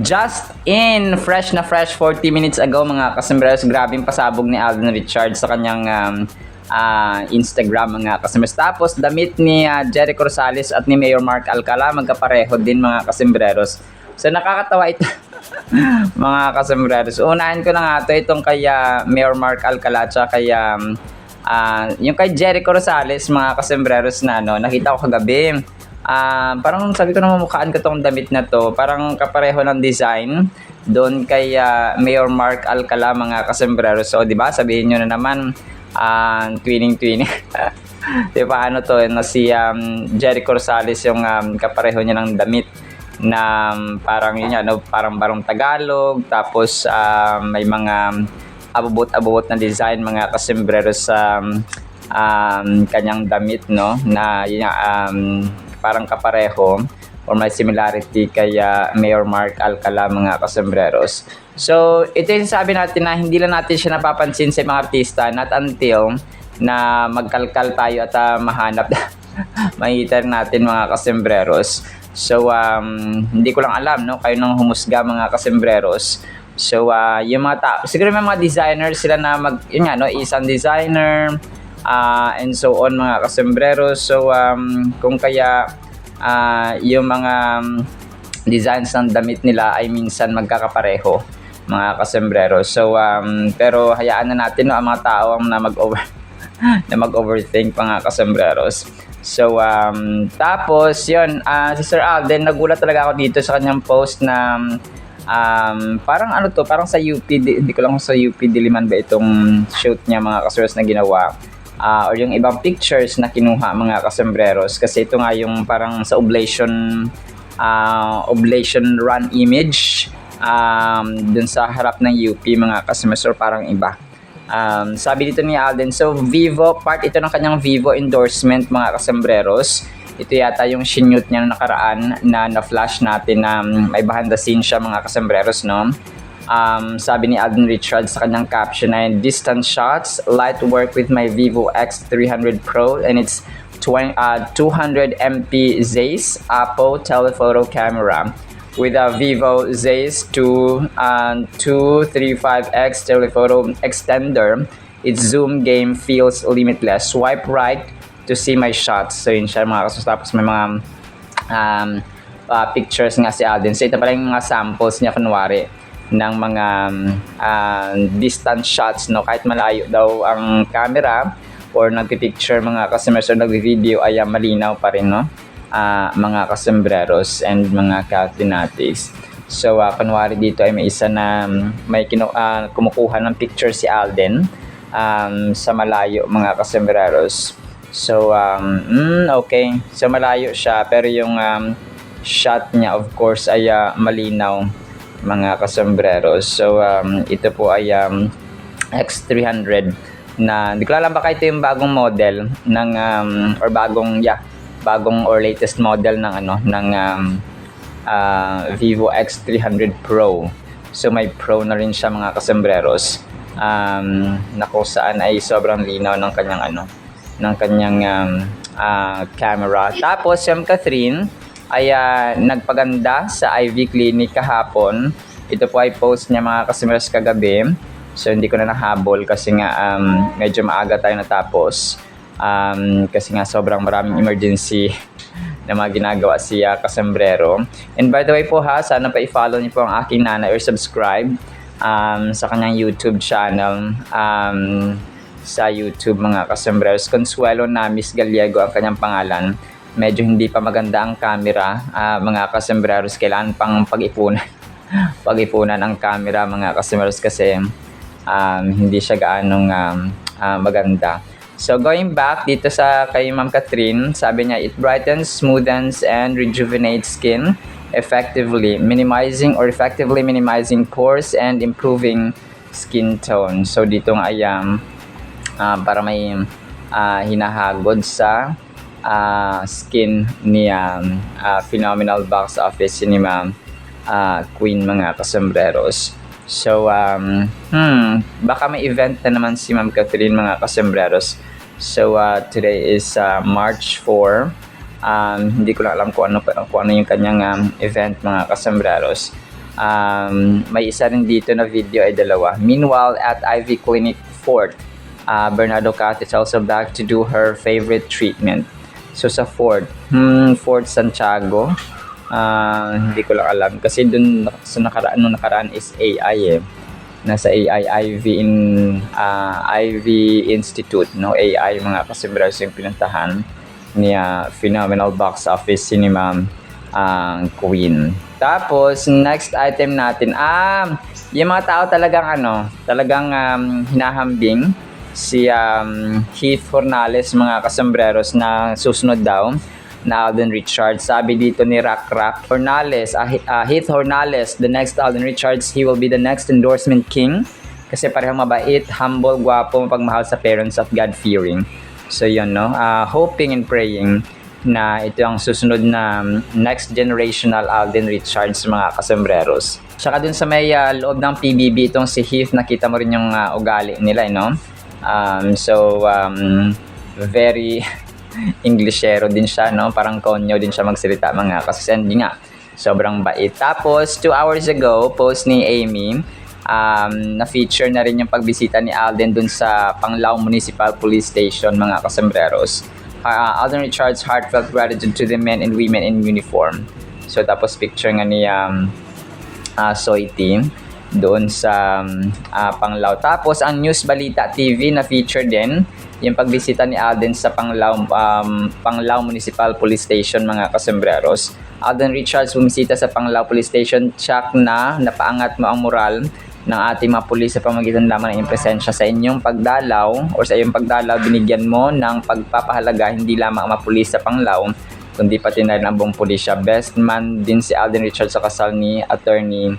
Just in, fresh na fresh 40 minutes ago mga kasembreros, grabing pasabog ni Alden Richards sa kanyang Instagram mga kasembreros. Tapos damit ni Jericho Rosales at ni Mayor Mark Alcala magkapareho din mga kasembreros. So nakakatawa ito mga kasembreros. Unahin ko na nga ito, itong kay Mayor Mark Alcala at kay yung kay Jericho Rosales mga kasembreros na nakita ko kagabi. Parang sabi ko na mamukhaan ko tong damit na to, parang kapareho ng design doon kay Mayor Mark Alcala mga kasembreros. So di ba sabihin niyo na naman twinning di ba ano to na si Jericho Rosales yung kapareho niya ng damit na parang yun parang barong Tagalog, tapos may mga abubot na design mga kasembreros sa kanyang damit na yun parang kapareho or may similarity kay Mayor Mark Alcala mga kasembreros. So ito yung sabi natin na hindi lang natin siya napapansin sa mga artista, not until na magkalkal tayo at mahanap makita natin mga kasembreros. So hindi ko lang alam kayo nang humusga mga kasembreros. So yung mga tao, siguro may mga designers sila na isang designer and so on mga kasembreros. So kung kaya yung mga designs ng damit nila ay minsan magkakapareho mga kasembreros. So pero hayaan na natin ang mga tao na mag-overthink mga kasembreros. So tapos yun, si Sir Alden, nagulat talaga ako dito sa kanyang post na parang parang sa UP, hindi ko lang sa UP Diliman ba itong shoot niya mga kasembreros na ginawa. Or yung ibang pictures na kinuha mga kasembreros, kasi ito nga yung parang sa oblation run image dun sa harap ng UP mga kasembreros, or parang iba. Sabi dito ni Alden, so Vivo, part ito ng kanyang Vivo endorsement mga kasembreros. Ito yata yung sinute niya na nakaraan na flash natin na may behind the scenes siya mga kasembreros sabi ni Alden Richards sa kanyang caption ay distance shots, light work with my Vivo X300 Pro and its 200 MP Zeiss Apple telephoto camera with a Vivo Zeiss 235X telephoto extender. Its zoom game feels limitless. Swipe right to see my shots. So yun siya mga kasus. Tapos may mga pictures nga si Alden. So ito pala yung mga samples niya kunwari ng mga distance shots kahit malayo daw ang camera or nagpipicture mga kasembreros or nagvi-video ay malinaw pa rin mga kasembreros and mga ka-fanatics. So kunwari dito ay may isa na may kumukuha ng picture si Alden sa malayo mga kasembreros. So okay, so malayo siya pero yung shot niya of course ay malinaw mga kasembreros. So ito po ay X300 na hindi ko alam baka ito yung bagong model ng or bagong or latest model ng Vivo X300 Pro. So may Pro na rin siya mga kasembreros na kung saan ay sobrang linaw ng kanyang camera. Tapos yung Catherine ay nagpaganda sa IV Clinic kahapon. Ito po ay post niya mga kasembreros kagabi. So hindi ko na nahabol kasi nga medyo maaga tayo natapos. Kasi nga sobrang maraming emergency na mga ginagawa siya kasembrero. And by the way po sana pa i-follow niyo po ang aking nanay or subscribe sa kanyang YouTube channel. Sa YouTube mga kasembreros, Consuelo Namis Gallego ang kanyang pangalan. Medyo hindi pa maganda ang camera mga kasembreros, kailangan pang pag-ipunan ang camera mga kasembreros kasi hindi siya gaanong maganda. So going back dito sa kay Ma'am Catherine, sabi niya it brightens, smoothens and rejuvenates skin effectively minimizing pores and improving skin tone. So dito nga ay para may hinahagod sa skin ni phenomenal box office ni Ma'am Queen mga kasembreros. So baka may event na naman si Ma'am Catherine mga kasembreros. So today is March 4. Hindi ko lang alam kung ano yung kanyang event mga kasembreros. May isa rin dito na video ay dalawa. Meanwhile, at Ivy Clinic Fort, Bernardo Cat is also back to do her favorite treatment. So sa Fort Santiago, hindi ko lang alam kasi dun sa nung nakaraan is AI eh. Nasa Ivy Institute, no? AI mga kasembreros yung pinuntahan ni Phenomenal Box Office Cinema Queen. Tapos next item natin, yung mga tao talagang hinahambing si Heath Hornales mga kasembreros na susunod daw na Alden Richards. Sabi dito ni Rock Hornales, Heath Hornales, the next Alden Richards, he will be the next endorsement king kasi parehong mabait, humble, gwapo, mapagmahal sa parents at God-fearing. So yun, no? Hoping and praying na ito ang susunod na next generational Alden Richards mga kasembreros. Tsaka dun sa may loob ng PBB itong si Heath, nakita mo rin yung ugali nila, no? Very Englishero din siya, no? Parang konyo din siya magsalita mga kasisendi nga. Sobrang bait. Tapos, 2 hours ago, post ni Amy, na-feature na rin yung pagbisita ni Alden dun sa Panglao Municipal Police Station mga kasembreros. Alden Richards' heartfelt gratitude to the men and women in uniform. So, tapos picture nga ni Soy Team doon sa Panglao. Tapos, ang News Balita TV na-feature din yung pagbisita ni Alden sa Panglao Municipal Police Station mga kasembreros. Alden Richards bumisita sa Panglao Police Station, tsak na napaangat mo ang moral ng ating mga pulis sa pamamagitan lamang ng presensya sa inyong pagdalaw or sa iyong pagdalaw, binigyan mo ng pagpapahalaga hindi lamang ang mga pulis sa Panglao kundi pati na rin ang buong pulisya. Best man din si Alden Richards sa kasal ni Attorney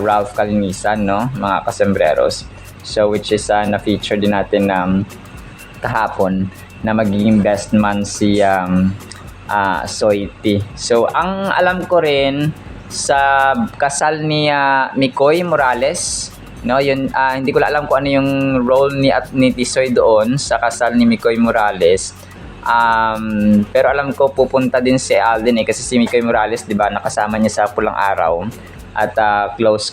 Ralph Calinisan, no, mga kasembreros. So which is na-feature din natin kahapon na magiging best man si Soy T. So ang alam ko rin sa kasal ni Mikoy Morales, no, yun hindi ko alam kung ano yung role ni Tisoy doon sa kasal ni Mikoy Morales. Pero alam ko pupunta din si Alden kasi si Mikoy Morales, 'di ba, nakasama niya sa Pulang Araw at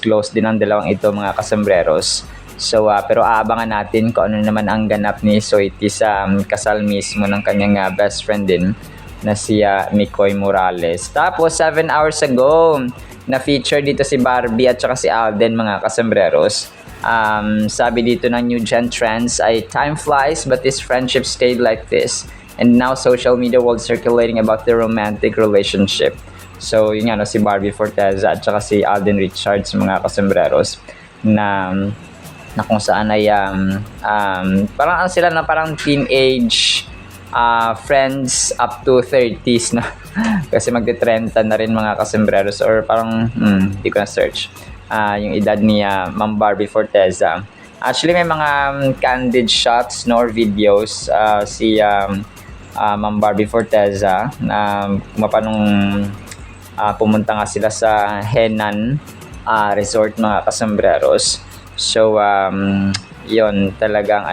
close din ang dalawang ito mga kasembreros. So pero aabangan natin kung ano naman ang ganap ni Soy T sa kasal mismo ng kanyang best friend din na si Mikoy Morales. Tapos 7 hours ago na-feature dito si Barbie at saka si Alden mga kasembreros. Sabi dito ng New Gen Trends ay time flies but this friendship stayed like this and now social media world circulating about their romantic relationship. So yun nga, no, si Barbie Forteza at saka si Alden Richards mga kasembreros na kung saan ay parang sila na parang teenage friends up to 30s na kasi magte-30 na rin mga kasembreros or parang hindi ko na search yung edad ni Ma'am Barbie Forteza. Actually may mga candid shots or videos si Ma'am Barbie Forteza na mapanong pumunta nga sila sa Henan Resort mga kasembreros. So yon talagang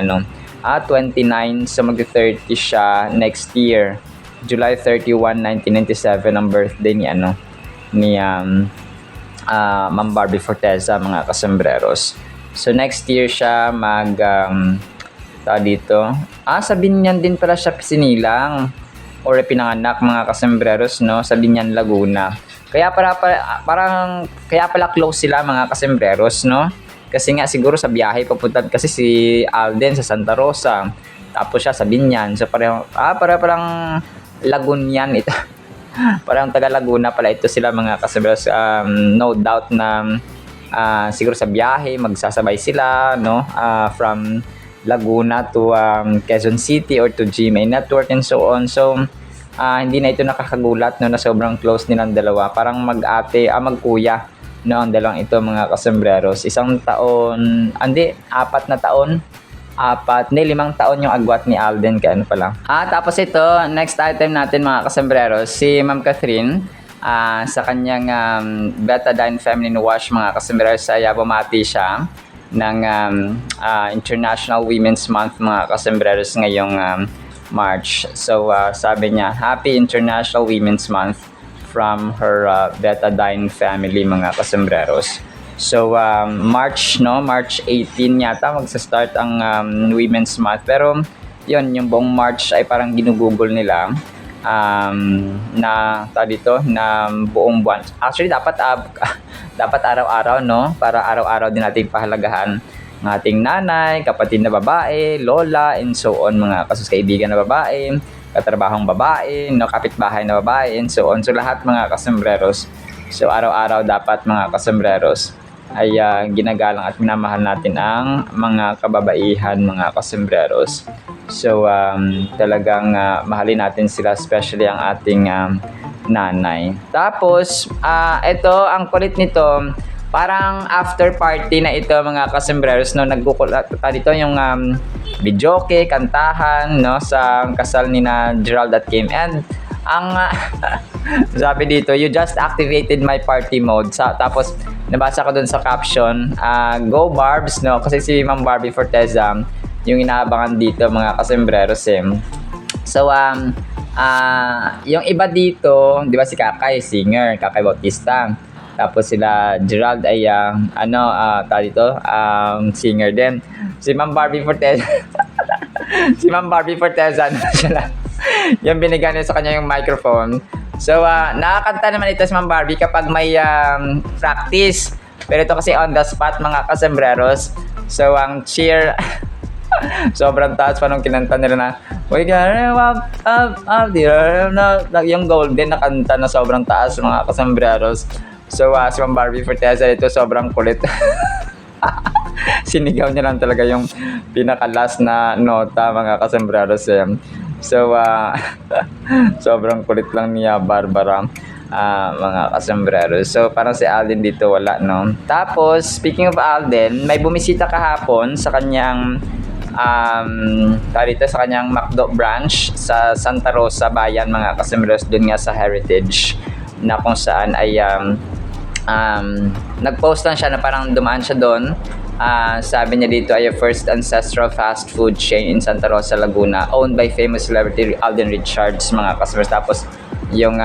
29, so mag-30 siya next year. July 31, 1997 ang birthday ni Ma'am Barbie Forteza mga kasembreros. So next year siya dito. Sa Binyan din pala siya sinilang or pinanganak mga kasembreros, no, sa Binyan, Laguna. Kaya kaya pala close sila mga kasembreros, no? Kasi nga siguro sa biyahe papunta kasi si Alden sa Santa Rosa, tapos siya sa Binyan. So parang Lagunian ito. Parang taga Laguna pala ito sila mga kasembreros. No doubt na siguro sa biyahe magsasabay sila, no, from Laguna to Quezon City or to GMA Network and so on. So hindi na ito nakakagulat, no, na sobrang close nilang dalawa. Parang mag-ate, magkuya, no, ang dalawang ito mga kasembreros. 1 taon, 4 na taon. 5 taon yung agwat ni Alden, kaya pala. Tapos ito, next item natin mga kasembreros, si Ma'am Catherine, sa kanyang Betadine Feminine Wash mga kasembreros, ay bumati siya ng International Women's Month mga kasembreros ngayong March. So sabi niya, Happy International Women's Month from her Betadine family, mga kasombreros. So March 18 yata magsa-start ang Women's Month, pero yun, yung buong March ay parang ginugugol nila na dito na buong buwan. Actually dapat dapat araw-araw, no, para araw-araw din natin pahalagahan ng ating nanay, kapatid na babae, lola, and so on, mga kaibigan na babae, katrabahong babae, no, kapitbahay na babae, and so on. So lahat, mga kasombreros. So araw-araw dapat, mga kasombreros, ay ginagalang at minamahal natin ang mga kababaihan, mga kasombreros. So talagang mahalin natin sila, especially ang ating nanay. Tapos ito, ang kulit nito, parang after party na ito, mga kasombreros, no, nagkukulat dito yung videoke, kantahan, no, sa kasal ni na Gerald at Kim. And ang sabi dito, you just activated my party mode. Tapos nabasa ko dun sa caption, go Barbs, no, kasi si Ma'am Barbie Forteza yung inaabangan dito, mga kasombreros. So yung iba dito, di ba, si Kakay singer, Kakay Bautista, tapos sila Gerald ay dito singer din. Si Ma'am Barbie Forteza si Ma'am Barbie Forteza yung binigyan niya sa kanya yung microphone. So nakakanta naman ito si Ma'am Barbie kapag may practice, pero ito kasi on the spot, mga kasombreros. So ang cheer sobrang taas pa nung kinanta nila na we gotta up there, yung golden na kanta na sobrang taas, mga kasombreros. So si Ma'am Barbie Forteza ito sobrang kulit. Sinigaw niya lang talaga yung pinaka-last na nota, mga kasombreros. So sobrang kulit lang niya, Barbara, mga kasombreros. So parang si Alden dito wala, no. Tapos speaking of Alden, may bumisita kahapon sa kanyang dito sa kanyang McDo branch sa Santa Rosa Bayan, mga kasombreros, dun nga sa Heritage, na kung saan ay nag-post lang siya na parang dumaan siya doon. Sabi niya dito ay a first ancestral fast food chain in Santa Rosa, Laguna, owned by famous celebrity Alden Richards, mga kasombreros. Tapos yung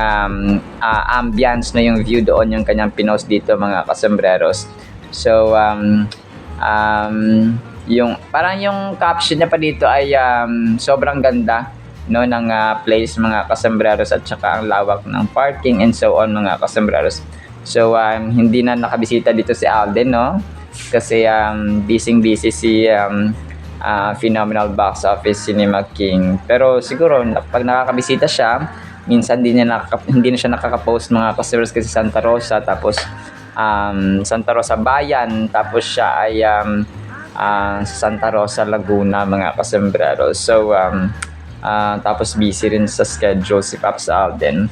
ambience na yung view doon, yung kanyang pinost dito, mga kasombreros. So yung parang yung caption niya pa dito ay sobrang ganda, no, ng place, mga kasombreros, at saka ang lawak ng parking and so on, mga kasombreros. So hindi na nakabisita dito si Alden, no, kasi busy si phenomenal box office Cinema King. Pero siguro pag nakakabisita siya, minsan hindi na siya nakaka-post, mga kasombreros, kasi Santa Rosa, tapos Santa Rosa Bayan, tapos siya ay sa Santa Rosa, Laguna, mga kasombreros. So tapos busy rin sa schedule si Pops Alden.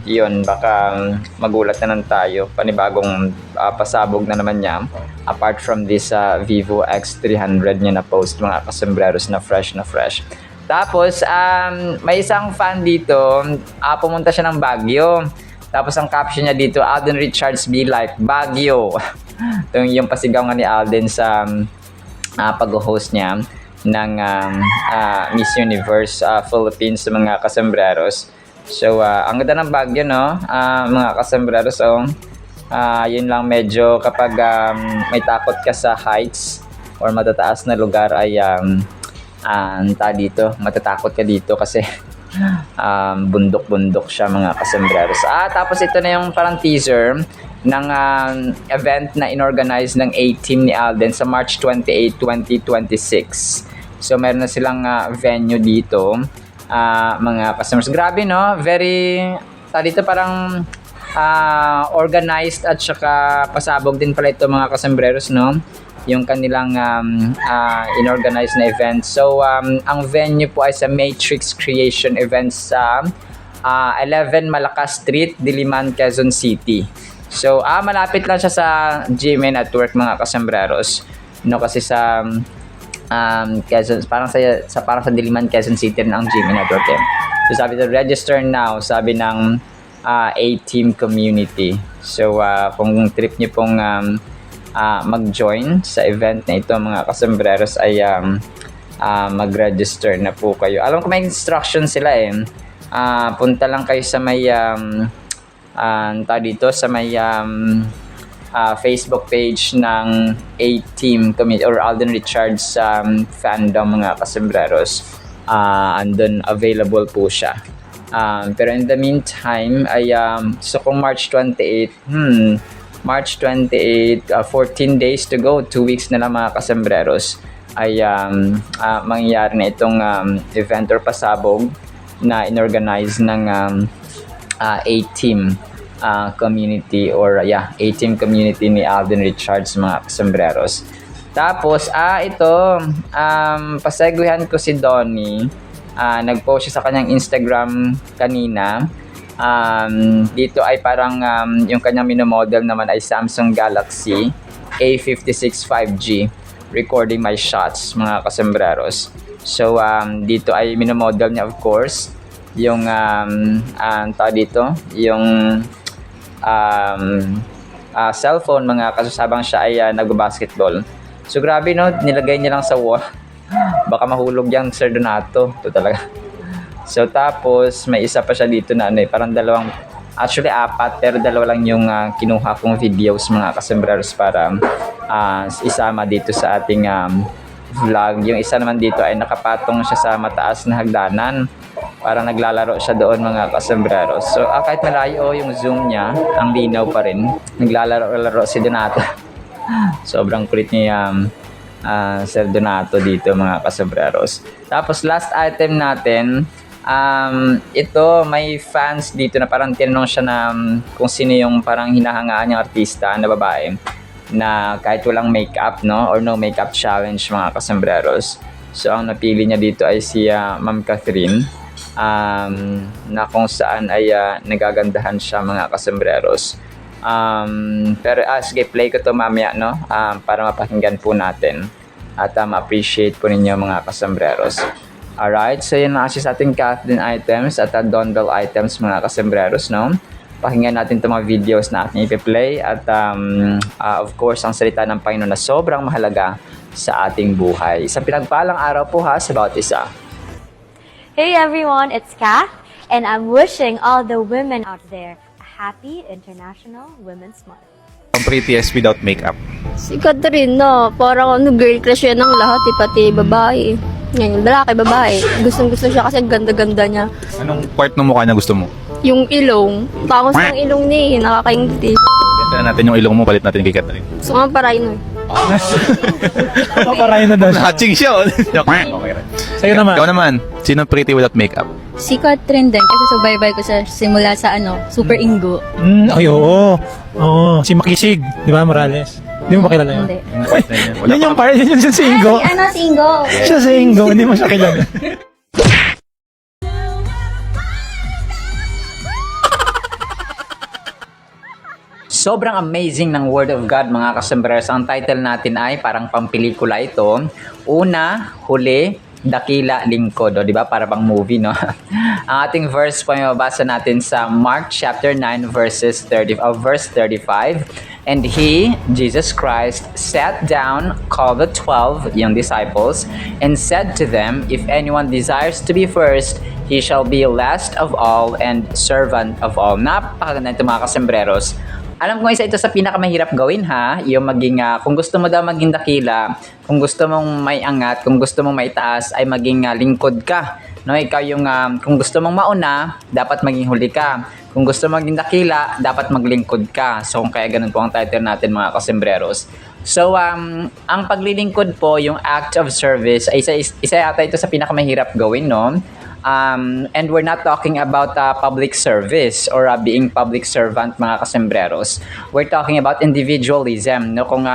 Yun, baka magulat na lang tayo, panibagong pasabog na naman niya, apart from this Vivo X300 niya na post, mga kasombreros, na fresh. Tapos may isang fan dito, pumunta siya ng Baguio. Tapos ang caption niya dito, Alden Richards be like Baguio. Yung pasigaw nga ni Alden sa pag-host niya ng Miss Universe Philippines, sa mga kasombreros. So ang ganda ng Baguio, no, mga kasombreros. So yun lang, medyo kapag may takot ka sa heights or matataas na lugar ay dito matatakot ka dito kasi bundok siya, mga kasombreros. Tapos ito na yung parang teaser ng event na inorganize ng A-Team ni Alden sa March 28, 2026. So meron na silang venue dito, mga kasombreros. Grabe, no, very dito parang organized, at saka pasabog din pala ito, mga kasombreros, no, yung kanilang inorganize na event. So ang venue po ay sa Matrix Creation Events sa 11 Malacca Street, Diliman, Quezon City. So malapit lang siya sa GMA Network, mga kasombreros, no, kasi sa Quezon, parang sa Diliman, Quezon City rin ang GMA Network. So sabi to register now, sabi ng A-Team community. So kung trip niyo pong mag-join sa event na ito, mga kasombreros, ay mag-register na po kayo. Alam ko may instruction sila punta lang kayo sa may dito sa may Facebook page ng A-Team Committee or Alden Richards fandom mga kasembreros. Andun available po siya. Pero in the meantime ay so kung March 28, March 28, 14 days to go, 2 weeks na lang mga kasembreros ay mangyayari na itong event or pasabog na inorganize ng A-Team community or A-Team community ni Alden Richards mga kasembreros. Tapos ito paseguhan ko si Donnie. Nag-post siya sa kanyang Instagram kanina. Dito ay parang yung kanyang minomodel naman ay Samsung Galaxy A56 5G recording my shots mga kasembreros. So dito ay minomodel niya of course yung dito yung cellphone mga kasabang siya ay nagbabasketball. So grabe no, nilagay niya lang sa wall. Baka mahulog yung Sir Donato. Ito talaga. So tapos may isa pa siya dito na parang dalawang, actually apat, pero dalawa lang yung kinuha kong videos mga kasembreros para isama dito sa ating vlog. Yung isa naman dito ay nakapatong siya sa mataas na hagdanan. Parang naglalaro siya doon mga kasembreros. So kahit malayo yung zoom niya, ang linaw pa rin. Naglalaro si Donato. Sobrang kulit niya Sir Donato dito mga kasembreros. Tapos last item natin, ito may fans dito na parang tinanong siya na kung sino yung parang hinahangaan niyang artista na babae na kahit walang makeup or no makeup challenge mga kasembreros. So ang napili niya dito ay si Ma'am Catherine na kung saan ay nagagandahan siya mga kasembreros. Pero sige, play ko to mamaya para mapakinggan po natin at ma-appreciate po ninyo mga kasembreros. Alright, so yun na kasi sa ating Kathleen items at Donbell items mga kasembreros pakinggan natin itong mga videos na ating ipi-play at of course ang salita ng Panginoon na sobrang mahalaga sa ating buhay. Isang pinagpalang araw po sa bawat isa. Hey everyone, it's Kath and I'm wishing all the women out there Happy International Women's Month. Ang prettiest without makeup. Si Catherine, parang girl crush yan ng lahat, pati babae. Ngayon, lalaki, babae. Gustong-gusto siya kasi ang ganda-ganda niya. Anong part ng mukha niya gusto mo? Yung ilong, tangos ng ilong niya, nakakaingiti. Benta na natin yung ilong mo, palit natin kay Catherine. Gusto nga parayin nun. Paparayin na daw siya. Hatching siya. Okay rin. Sa'yo naman. Ikaw naman, sino pretty without makeup? Si Catherine din kasi subaybay ko siya simula sa Super Ingo. Ay, oo. Oo, si Makisig, di ba, Morales? Hindi mo ba kilala yun? Hindi. Yun yung part, yun si Ingo. Si Ingo? Siya si Ingo, hindi mo siya kilala. Sobrang amazing ng Word of God mga kasembreros. Ang title natin ay parang pampelikula ito. Una, huli, dakila, lingkod. O, di ba? Para bang movie, no? Ang ating verse po ay mabasa natin sa Mark chapter 9 verse 35. And he, Jesus Christ, sat down, called the 12, yung disciples, and said to them, if anyone desires to be first, he shall be last of all and servant of all. Napakaganda ito mga kasembreros. Alam ko isa ito sa pinakamahirap gawin yung maging, kung gusto mo daw maging dakila, kung gusto mong may angat, kung gusto mong maitaas, ay maging lingkod ka. No, ikaw yung, kung gusto mong mauna, dapat maging huli ka. Kung gusto mong maging dakila, dapat maglingkod ka. So, kaya ganun po ang title natin mga kasembreros. So, ang paglilingkod po, yung act of service, ay isa yata ito sa pinakamahirap gawin, no? And we're not talking about public service or being public servant mga kasembreros. We're talking about individualism. No? Kung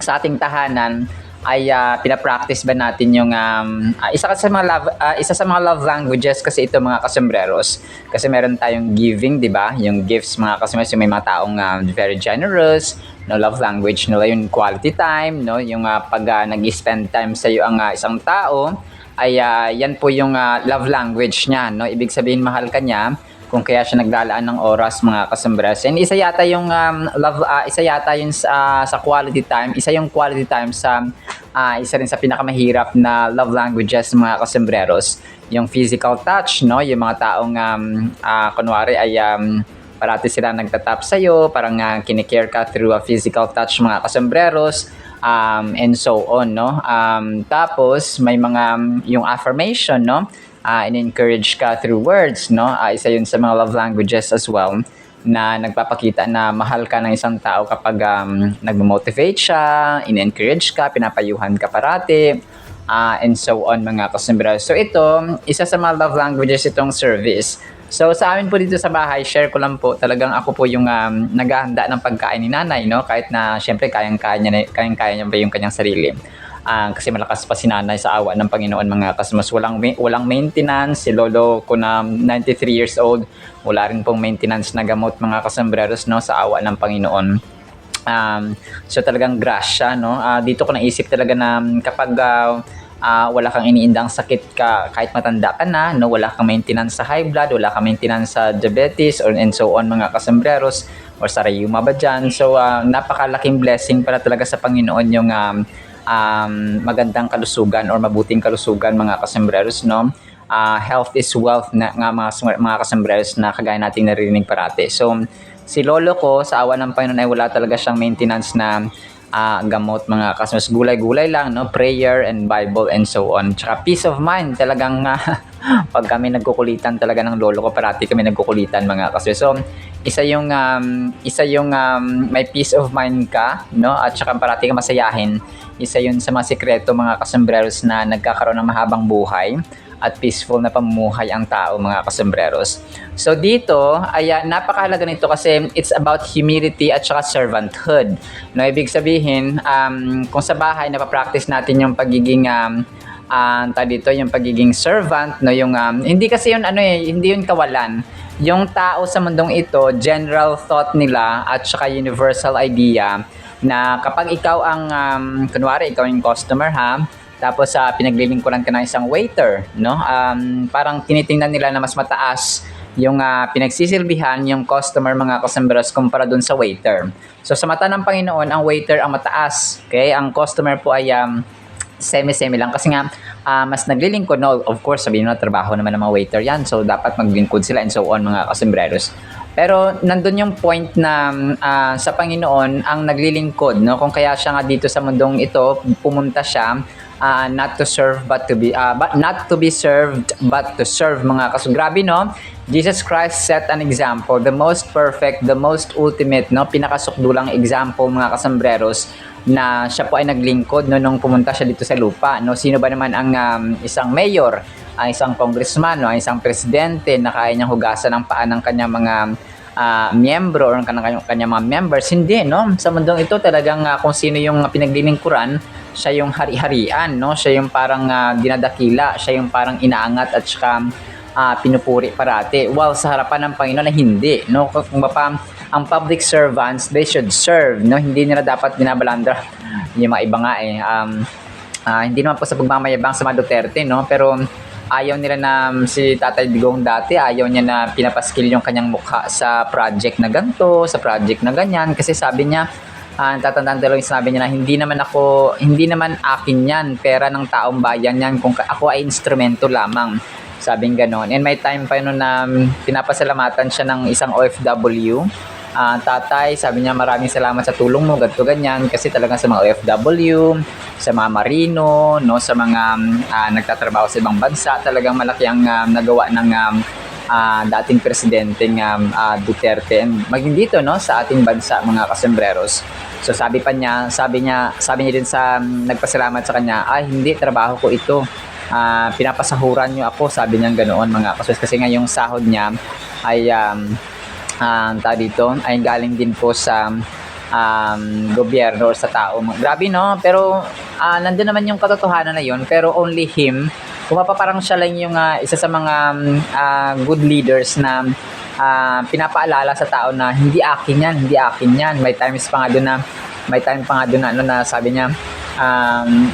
sa ating tahanan ay pinapractice ba natin yung isa sa mga love languages kasi ito mga kasembreros. Kasi meron tayong giving, di ba? Yung gifts mga kasembreros, yung may mga taong very generous, no, love language nila yung quality time, no, yung pag nag-spend time sa iyo ang isang tao ay yan po yung love language niya, no? Ibig sabihin mahal ka niya kung kaya siya naglalaan ng oras mga kasembreros. And isa yata yung isa yata yun sa quality time, isa yung quality time sa isa rin sa pinakamahirap na love languages mga kasembreros, yung physical touch, no? Yung mga taong kunwari ay parati sila nagtatap sa'yo, parang kinikare ka through a physical touch mga kasembreros, and so on, no? Tapos may mga yung affirmation, no? In-encourage ka through words, no? Isa yun sa mga love languages as well, na nagpapakita na mahal ka ng isang tao kapag nagmo-motivate siya, in-encourage ka, pinapayuhan ka parati, and so on mga kasembreros. So ito, isa sa mga love languages itong service. So sa amin po dito sa bahay, share ko lang po, talagang ako po yung naghahanda ng pagkain ni nanay, no? Kahit na syempre kayang-kaya niya ba yung kanyang sarili. Kasi malakas pa si nanay sa awa ng Panginoon mga kasmas. Walang maintenance. Si lolo ko na 93 years old, wala rin pong maintenance na gamot mga kasembreros, no? Sa awa ng Panginoon. So talagang grasya, no? Dito ko naisip talaga na kapag wala kang iniindang sakit ka kahit matanda ka na, no? Wala kang maintenance sa high blood, wala kang maintenance sa diabetes and so on mga kasembreros, or sa rheuma ba dyan. So napakalaking blessing para talaga sa Panginoon yung magandang kalusugan or mabuting kalusugan mga kasembreros, no? Health is wealth na nga mga kasembreros na kagaya nating naririnig parati. So si lolo ko sa awa ng Panginoon ay wala talaga siyang maintenance na gamot mga kasembreros. Gulay-gulay lang, no? Prayer and Bible and so on. Tsaka peace of mind talagang pag kami nagkukulitan talaga ng lolo ko, parati kami nagkukulitan mga kasembreros. So isa yung may peace of mind ka, no? At saka parati ka masayahin. Isa yun sa mga sikreto mga kasembreros na nagkakaroon ng mahabang buhay at peaceful na pamumuhay ang tao mga kasembreros. So dito ay napakahalaga nito kasi it's about humility at saka servanthood. No, ibig sabihin kung sa bahay napapractice natin yung pagiging yung pagiging servant, no, yung hindi kasi yun hindi yun kawalan. Yung tao sa mundong ito, general thought nila at saka universal idea na kapag ikaw ang kunwari ikaw yung customer tapos pinaglilingkuran ka ng isang waiter, no? Parang tinitingnan nila na mas mataas yung pinagsisilbihan yung customer mga kasembreros kumpara dun sa waiter. So sa mata ng Panginoon, ang waiter ang mataas, okay? Ang customer po ay semi-semi lang kasi nga mas naglilingkod, no? Of course sabihin mo trabaho naman ng mga waiter yan, so dapat maglingkod sila and so on mga kasembreros. Pero nandun yung point na sa Panginoon ang naglilingkod, no? Kung kaya siya nga dito sa mundong ito pumunta siya not to serve but to be not to be served but to serve mga kasembreros. Grabe, no? Jesus Christ set an example, the most perfect, the most ultimate, no? Pinakasukdulang example mga kasembreros na siya po ay naglingkod, no, nung pumunta siya dito sa lupa, no? Sino ba naman ang isang mayor, ang isang congressman, no, ang isang presidente na kaya niyang hugasan ng paa ng kanyang mga miyembro or kanyang mga members? Hindi, no? Sa mundong ito talagang kung sino yung pinaglilingkuran, siya yung hari-harian, no? Siya yung parang dinadakila, siya yung parang inaangat at saka pinupuri parati. While sa harapan ng Panginoon na hindi, no? Kung ba ang public servants, they should serve, no? Hindi nila dapat binabalandra yung mga iba nga hindi naman po sa pagmamayabang sa mga Duterte, no? Pero ayaw nila na si Tatay Digong dati, ayaw niya na pinapaskil yung kanyang mukha sa project na ganito, sa project na ganyan, kasi sabi niya, tatandaan talaga yung sinabi niya na hindi naman akin yan, pera ng taong bayan yan, kung ako ay instrumento lamang, sabing ganon. And may time pa yun na pinapasalamatan siya ng isang OFW, tatay, sabi niya maraming salamat sa tulong mo, ganito ganyan, kasi talaga sa mga OFW, sa mga marino, no, sa mga nagtatrabaho sa ibang bansa, talagang malaki ang nagawa ng dating presidenteng Duterte and maging dito, no, sa ating bansa mga kasembreros. So sabi niya din sa nagpasalamat sa kanya, hindi, trabaho ko ito, pinapasahuran niyo ako, sabi niya ganoon mga kasembreros, kasi nga yung sahod niya ay dito ay galing din po sa gobyerno or sa tao. Grabe, no? Pero nandun naman yung katotohanan na yun, pero only him, kung parang siya lang yung isa sa mga good leaders na pinapaalala sa tao na hindi akin yan. May time pa nga doon na sabi niya,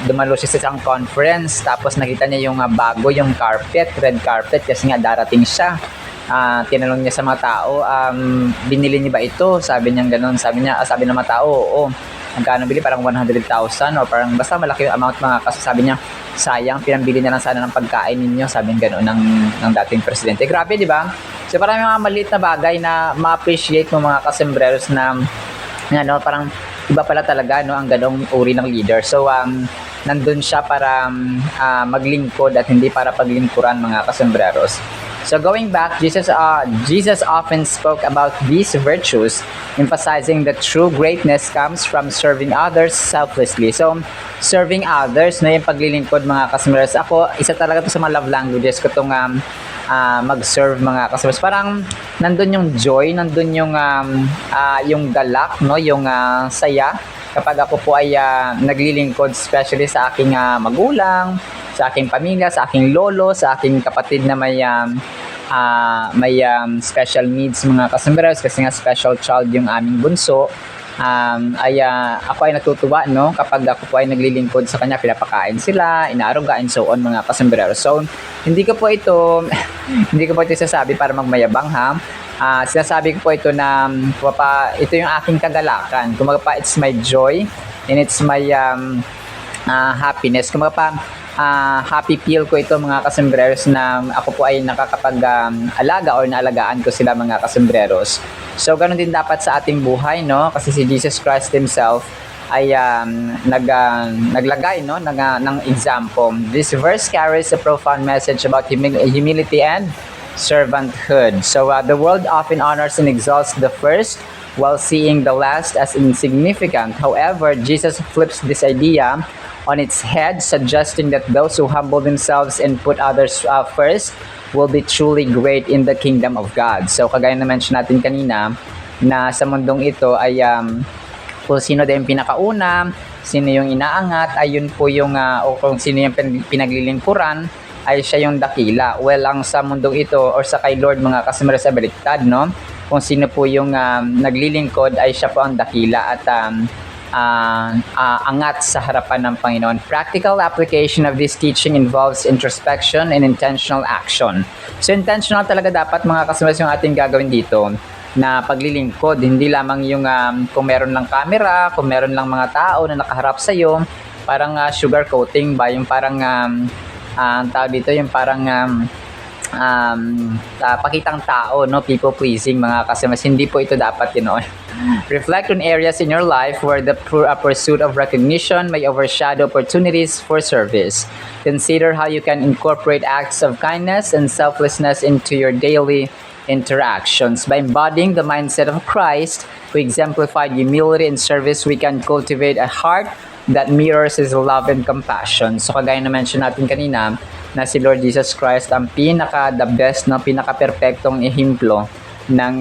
dumalo siya sa isang conference, tapos nakita niya yung bago yung red carpet, kasi nga darating siya. tinanong niya sa mga tao, binili niyo ba ito? Sabi niya gano'n. Sabi ng mga tao, oo. Magkano bili? Parang 100,000 or parang basta malaki yung amount mga kasi sabi niya, sayang, pinambili na lang sana ng pagkain ninyo. Sabi niya gano'n ng dating presidente. Grabe, di ba? So parang mga maliit na bagay na ma-appreciate mo mga kasembreros na ano, parang iba pala talaga no, ang ganong uri ng leader. So nandun siya para maglingkod at hindi para paglingkuran mga kasembreros. So going back, Jesus often spoke about these virtues, emphasizing that true greatness comes from serving others selflessly. So serving others, no, yung paglilingkod mga kasembreros. Ako, isa talaga to sa mga love languages ko itong mag-serve mga kasembreros. Parang nandun yung joy, nandun yung galak, no, yung saya kapag ako po ay naglilingkod, especially sa aking magulang, sa aking pamilya, sa aking lolo, sa aking kapatid na may special needs mga kasembreros, kasi nga special child yung aming bunso. Ako ay natutuwa no kapag ako po ay naglilingkod sa kanya, pinapakain sila, inaaruga and so on mga kasembreros. So hindi ko po ito sasabi para magmayabang ha. Sinasabi ko po ito na ito yung aking kagalakan. Kumaga pa, it's my joy and it's my happiness. Kumaga pa, happy feel ko ito mga kasembreros na ako po ay nakakapag-alaga or naalagaan ko sila mga kasembreros. So ganun din dapat sa ating buhay no, kasi si Jesus Christ himself ay naglagay no ng example. This verse carries a profound message about humility and servanthood. So the world often honors and exalts the first while seeing the last as insignificant. However, Jesus flips this idea on its head, suggesting that those who humble themselves and put others first will be truly great in the kingdom of God. So kagaya na mention natin kanina, na sa mundong ito ay kung sino din pinakauna, sino yung inaangat, ayun po yung o kung sino yung pinaglilingkuran, ay siya yung dakila. Well, ang sa mundong ito or sa kay Lord mga kasembreros sa baliktad, no? Kung sino po yung naglilingkod ay siya po ang dakila at angat sa harapan ng Panginoon. Practical application of this teaching involves introspection and intentional action. So intentional talaga dapat mga kasembreros yung ating gagawin dito na paglilingkod, hindi lamang yung kung meron lang camera, kung meron lang mga tao na nakaharap sa iyo, parang sugar coating ba, yung parang ang tawag dito yung parang pakitang tao, no, people pleasing mga kasembreros. Hindi po ito dapat yun. Reflect on areas in your life where the pursuit of recognition may overshadow opportunities for service. Consider how you can incorporate acts of kindness and selflessness into your daily interactions. By embodying the mindset of Christ, who exemplified humility and service, we can cultivate a heart that mirrors His love and compassion. So kagaya na mention natin kanina, na si Lord Jesus Christ ang the best, no, pinaka-perfectong ehemplo ng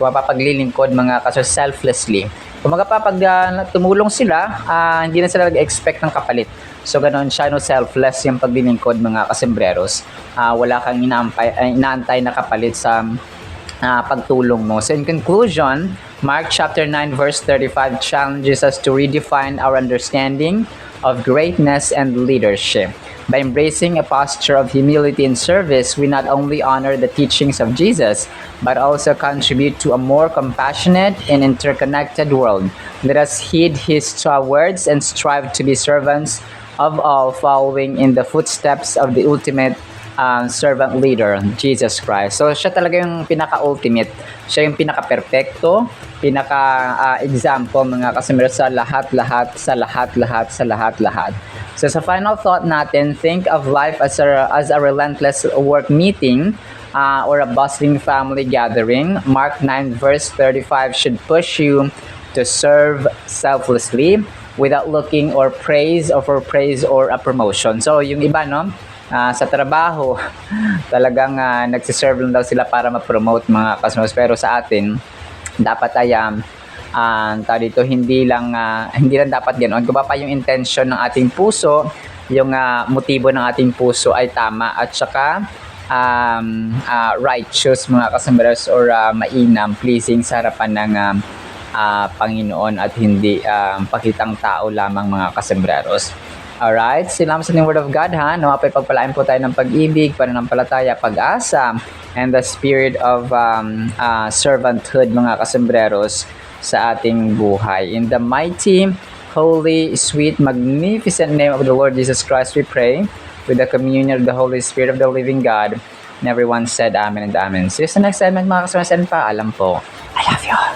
paglilingkod mga kaso selflessly. Kung pag tumulong sila, hindi na sila nag-expect ng kapalit. So ganoon siya, no, selfless yung paglilingkod mga kasembreros. Wala kang inaantay na kapalit sa pagtulong mo. So in conclusion, Mark chapter 9 verse 35 challenges us to redefine our understanding of greatness and leadership. By embracing a posture of humility and service, we not only honor the teachings of Jesus, but also contribute to a more compassionate and interconnected world. Let us heed His words and strive to be servants of all, following in the footsteps of the ultimate servant leader, Jesus Christ. So siya talaga yung pinaka-ultimate. Siya yung pinaka-perfecto, pinaka-example mga kasembreros sa lahat-lahat. So sa final thought natin, think of life as a relentless work meeting or a bustling family gathering. Mark 9 verse 35 should push you to serve selflessly without looking or praise or a promotion. So yung iba, no, sa trabaho, talagang nagsiserve lang daw sila para ma-promote mga kasembreros. Pero sa atin, dapat ay dito hindi lang dapat ganoon. Kung pa yung intention ng ating puso, yung motibo ng ating puso ay tama at saka righteous mga kasembreros or mainam, pleasing sa harapan ng Panginoon at hindi pakitang tao lamang mga kasembreros. Alright, salamat sa Word of God ha. Nawapay pagpalain po tayo ng pag-ibig, pananampalataya, pag-asa, and the spirit of servanthood mga kasembreros sa ating buhay. In the mighty, holy, sweet, magnificent name of the Lord Jesus Christ we pray, with the communion of the Holy Spirit of the living God. And everyone said amen and amen. See you sa next segment mga kasembreros, and paalam po. I love you all.